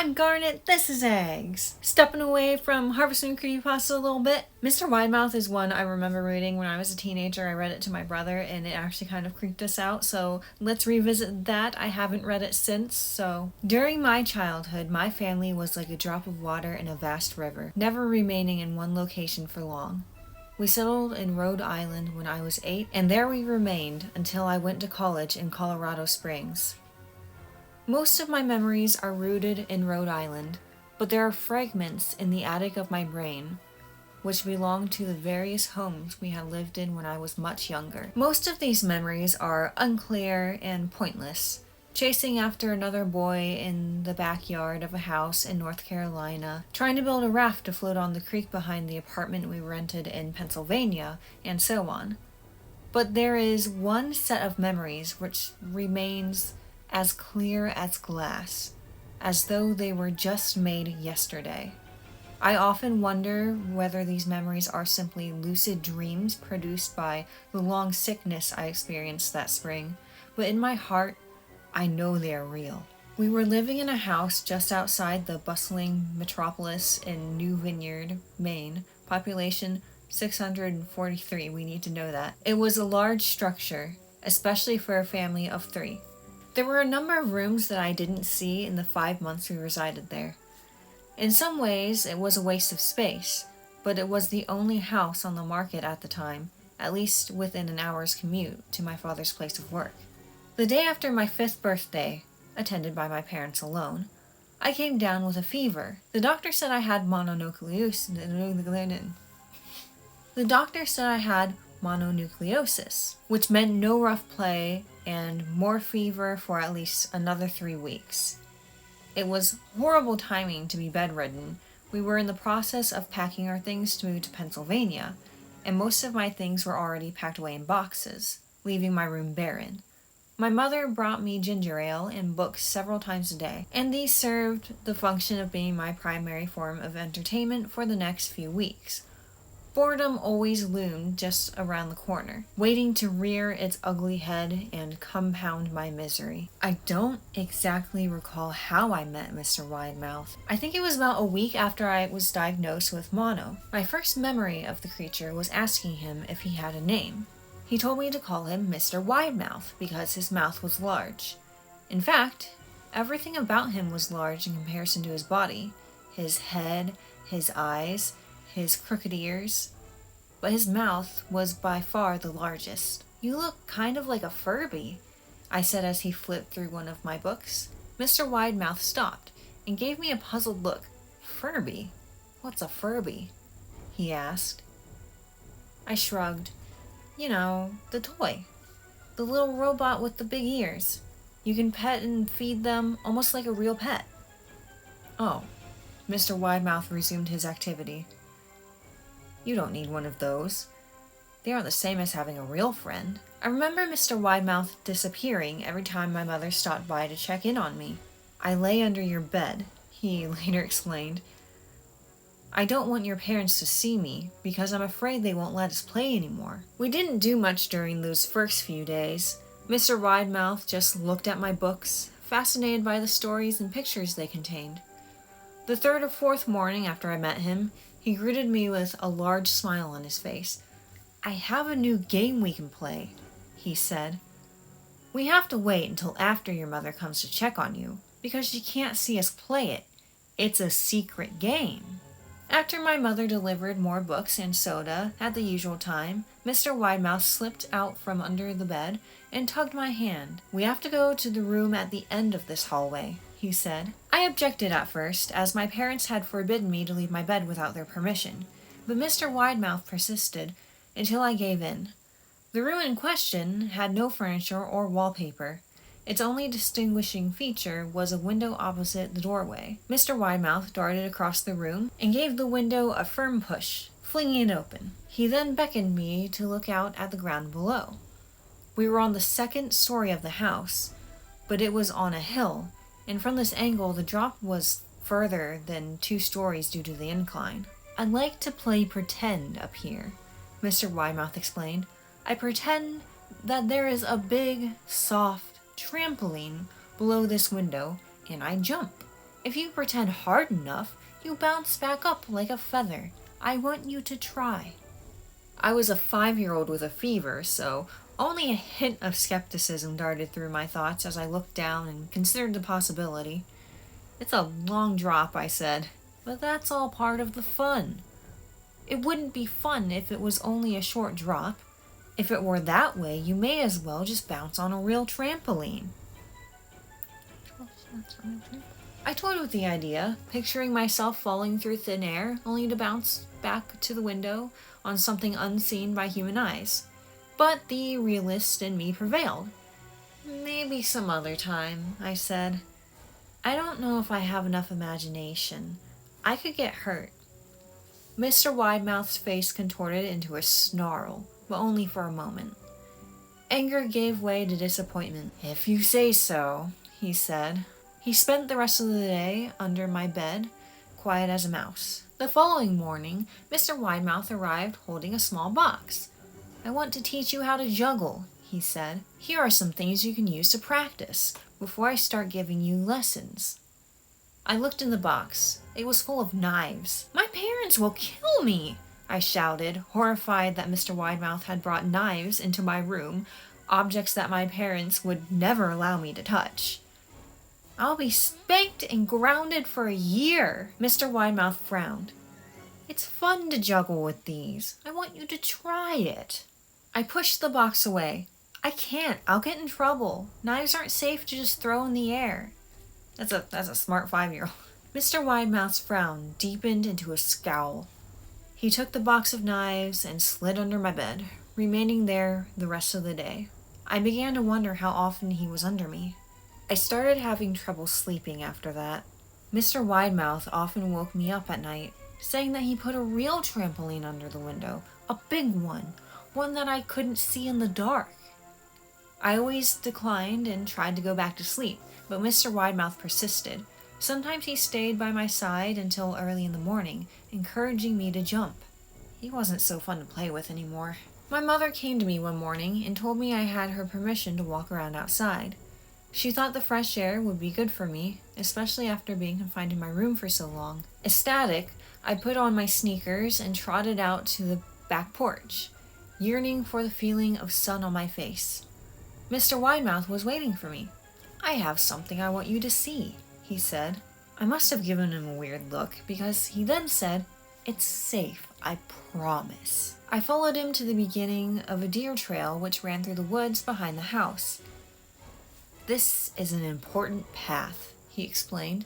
I'm Garnet, this is Eggs. Stepping away from harvesting creepypasta a little bit. Mr. Widemouth is one I remember reading when I was a teenager. I read it to my brother and it actually kind of creeped us out, so let's revisit that. I haven't read it since, so. During my childhood, my family was like a drop of water in a vast river, never remaining in one location for long. We settled in Rhode Island when I was 8, and there we remained until I went to college in Colorado Springs. Most of my memories are rooted in Rhode Island, but there are fragments in the attic of my brain, which belong to the various homes we had lived in when I was much younger. Most of these memories are unclear and pointless. Chasing after another boy in the backyard of a house in North Carolina, trying to build a raft to float on the creek behind the apartment we rented in Pennsylvania, and so on. But there is one set of memories which remains as clear as glass, as though they were just made yesterday. I often wonder whether these memories are simply lucid dreams produced by the long sickness I experienced that spring, but in my heart, I know they are real. We were living in a house just outside the bustling metropolis in New Vineyard, Maine, population 643, we need to know that. It was a large structure, especially for a family of 3. There were a number of rooms that I didn't see in the 5 months we resided there. In some ways, it was a waste of space, but it was the only house on the market at the time, at least within an hour's commute to my father's place of work. The day after my 5th birthday, attended by my parents alone, I came down with a fever. The doctor said I had mononucleosis, which meant no rough play and more fever for at least another 3 weeks. It was horrible timing to be bedridden. We were in the process of packing our things to move to Pennsylvania, and most of my things were already packed away in boxes, leaving my room barren. My mother brought me ginger ale and books several times a day, and these served the function of being my primary form of entertainment for the next few weeks. Boredom always loomed just around the corner, waiting to rear its ugly head and compound my misery. I don't exactly recall how I met Mr. Widemouth. I think it was about a week after I was diagnosed with mono. My first memory of the creature was asking him if he had a name. He told me to call him Mr. Widemouth because his mouth was large. In fact, everything about him was large in comparison to his body. His head, his eyes, his crooked ears, but his mouth was by far the largest. "You look kind of like a Furby," I said as he flipped through one of my books. Mr. Widemouth stopped and gave me a puzzled look. "Furby? What's a Furby?" he asked. I shrugged. "You know, the toy. The little robot with the big ears. You can pet and feed them almost like a real pet." "Oh." Mr. Widemouth resumed his activity. "You don't need one of those. They aren't the same as having a real friend." I remember Mr. Widemouth disappearing every time my mother stopped by to check in on me. "I lay under your bed," he later explained. "I don't want your parents to see me because I'm afraid they won't let us play anymore." We didn't do much during those first few days. Mr. Widemouth just looked at my books, fascinated by the stories and pictures they contained. The 3rd or 4th morning after I met him, he greeted me with a large smile on his face. "I have a new game we can play," he said. "We have to wait until after your mother comes to check on you, because she can't see us play it. It's a secret game." After my mother delivered more books and soda at the usual time, Mr. Widemouth slipped out from under the bed and tugged my hand. "We have to go to the room at the end of this hallway," he said. I objected at first, as my parents had forbidden me to leave my bed without their permission, but Mr. Widemouth persisted until I gave in. The room in question had no furniture or wallpaper. Its only distinguishing feature was a window opposite the doorway. Mr. Widemouth darted across the room and gave the window a firm push, flinging it open. He then beckoned me to look out at the ground below. We were on the 2nd story of the house, but it was on a hill, and from this angle the drop was further than 2 stories due to the incline. "I like to play pretend up here," Mr. Widemouth explained. "I pretend that there is a big, soft trampoline below this window, and I jump. If you pretend hard enough, you bounce back up like a feather. I want you to try." I was a 5-year-old with a fever, so only a hint of skepticism darted through my thoughts as I looked down and considered the possibility. "It's a long drop," I said, "but that's all part of the fun." "It wouldn't be fun if it was only a short drop. If it were that way, you may as well just bounce on a real trampoline." I toyed with the idea, picturing myself falling through thin air, only to bounce back to the window on something unseen by human eyes. But the realist in me prevailed. "Maybe some other time," I said. "I don't know if I have enough imagination. I could get hurt." Mr. Widemouth's face contorted into a snarl, but only for a moment. Anger gave way to disappointment. "If you say so," he said. He spent the rest of the day under my bed, quiet as a mouse. The following morning, Mr. Widemouth arrived holding a small box. "I want to teach you how to juggle," he said. "Here are some things you can use to practice before I start giving you lessons." I looked in the box. It was full of knives. "My parents will kill me!" I shouted, horrified that Mr. Widemouth had brought knives into my room, objects that my parents would never allow me to touch. "I'll be spanked and grounded for a year," Mr. Widemouth frowned. "It's fun to juggle with these. I want you to try it." I pushed the box away. "I can't. I'll get in trouble. Knives aren't safe to just throw in the air." That's a smart 5-year-old. Mr. Widemouth's frown deepened into a scowl. He took the box of knives and slid under my bed, remaining there the rest of the day. I began to wonder how often he was under me. I started having trouble sleeping after that. Mr. Widemouth often woke me up at night, saying that he put a real trampoline under the window, a big one that I couldn't see in the dark. I always declined and tried to go back to sleep, but Mr. Widemouth persisted. Sometimes he stayed by my side until early in the morning, encouraging me to jump. He wasn't so fun to play with anymore. My mother came to me one morning and told me I had her permission to walk around outside. She thought the fresh air would be good for me, especially after being confined in my room for so long. Ecstatic, I put on my sneakers and trotted out to the back porch, yearning for the feeling of sun on my face. Mr. Widemouth was waiting for me. "I have something I want you to see," he said. I must have given him a weird look, because he then said, "It's safe, I promise." I followed him to the beginning of a deer trail which ran through the woods behind the house. "This is an important path," he explained.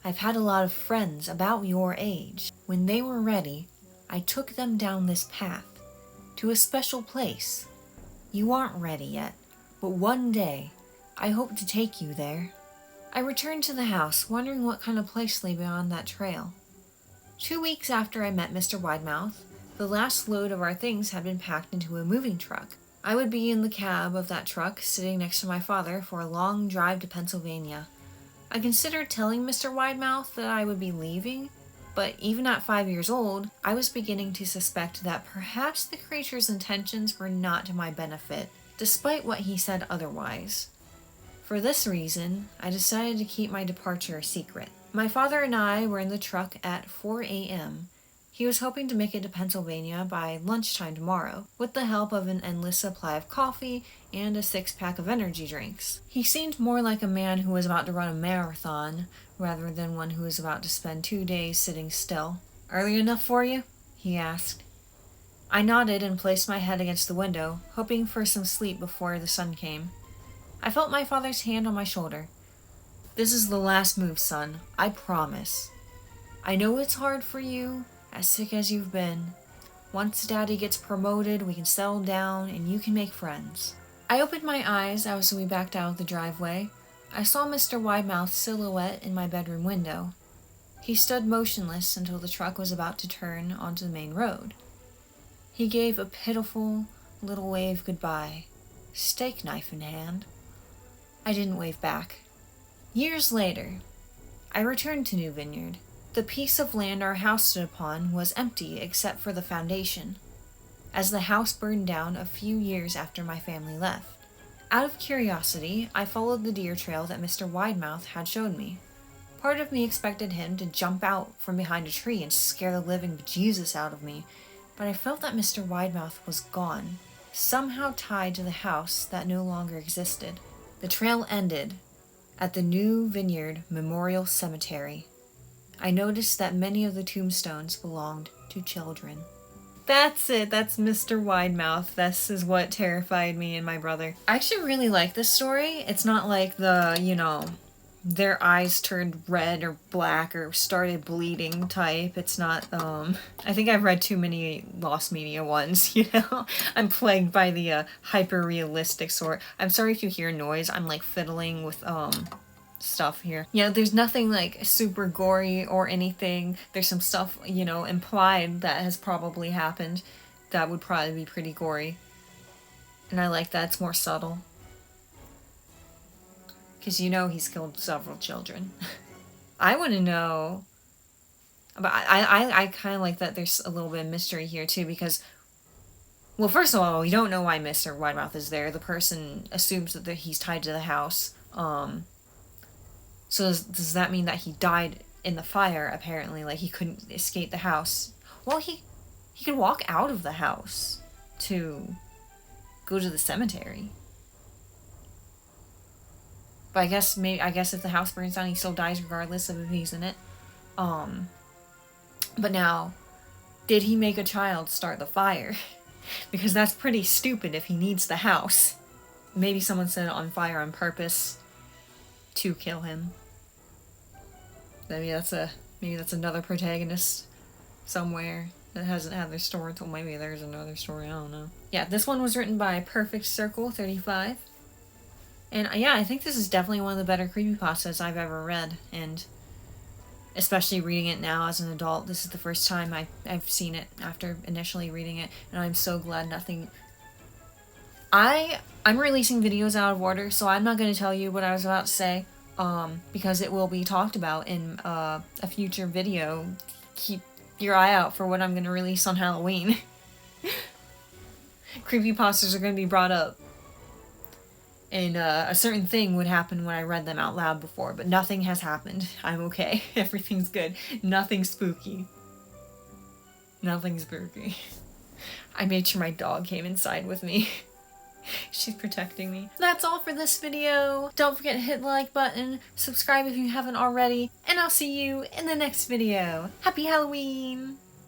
"I've had a lot of friends about your age. When they were ready, I took them down this path, to a special place. You aren't ready yet, but one day, I hope to take you there." I returned to the house, wondering what kind of place lay beyond that trail. 2 weeks after I met Mr. Widemouth, the last load of our things had been packed into a moving truck. I would be in the cab of that truck, sitting next to my father for a long drive to Pennsylvania. I considered telling Mr. Widemouth that I would be leaving, but even at 5 years old, I was beginning to suspect that perhaps the creature's intentions were not to my benefit, despite what he said otherwise. For this reason, I decided to keep my departure a secret. My father and I were in the truck at 4 a.m. He was hoping to make it to Pennsylvania by lunchtime tomorrow, with the help of an endless supply of coffee and a 6-pack of energy drinks. He seemed more like a man who was about to run a marathon, rather than one who was about to spend 2 days sitting still. "Early enough for you?" he asked. I nodded and placed my head against the window, hoping for some sleep before the sun came. I felt my father's hand on my shoulder. "This is the last move, son. I promise. I know it's hard for you, as sick as you've been. Once Daddy gets promoted, we can settle down and you can make friends." I opened my eyes as we backed out of the driveway. I saw Mr. Widemouth's silhouette in my bedroom window. He stood motionless until the truck was about to turn onto the main road. He gave a pitiful little wave goodbye, steak knife in hand. I didn't wave back. Years later, I returned to New Vineyard. The piece of land our house stood upon was empty except for the foundation, as the house burned down a few years after my family left. Out of curiosity, I followed the deer trail that Mr. Widemouth had shown me. Part of me expected him to jump out from behind a tree and scare the living bejesus out of me, but I felt that Mr. Widemouth was gone, somehow tied to the house that no longer existed. The trail ended at the New Vineyard Memorial Cemetery. I noticed that many of the tombstones belonged to children. That's it. That's Mr. Widemouth. This is what terrified me and my brother. I actually really like this story. It's not like the, their eyes turned red or black or started bleeding type. It's not, I think I've read too many Lost Media ones, I'm plagued by the hyper-realistic sort. I'm sorry if you hear noise. I'm like fiddling with, stuff here. There's nothing like super gory or anything. There's some stuff, implied that has probably happened that would probably be pretty gory. And I like that. It's more subtle. Because he's killed several children. I want to know, but I kind of like that there's a little bit of mystery here too, because, well, first of all, we don't know why Mr. Widemouth is there. The person assumes that he's tied to the house. So does that mean that he died in the fire, apparently? Like, he couldn't escape the house? Well, he could walk out of the house to go to the cemetery. But I guess if the house burns down, he still dies regardless of if he's in it. But now, did he make a child start the fire? Because that's pretty stupid if he needs the house. Maybe someone set it on fire on purpose to kill him. Maybe that's another protagonist somewhere that hasn't had their story told. Maybe there's another story, I don't know. Yeah, this one was written by Perfect Circle 35. And yeah, I think this is definitely one of the better creepypastas I've ever read. And especially reading it now as an adult, this is the first time I've seen it after initially reading it. And I'm so glad nothing... I'm releasing videos out of order, so I'm not going to tell you what I was about to say. Because it will be talked about in a future video. Keep your eye out for what I'm going to release on Halloween. Creepypastas are going to be brought up. And a certain thing would happen when I read them out loud before, but nothing has happened. I'm okay. Everything's good. Nothing spooky. Nothing spooky. I made sure my dog came inside with me. She's protecting me. That's all for this video. Don't forget to hit the like button, subscribe if you haven't already, and I'll see you in the next video. Happy Halloween!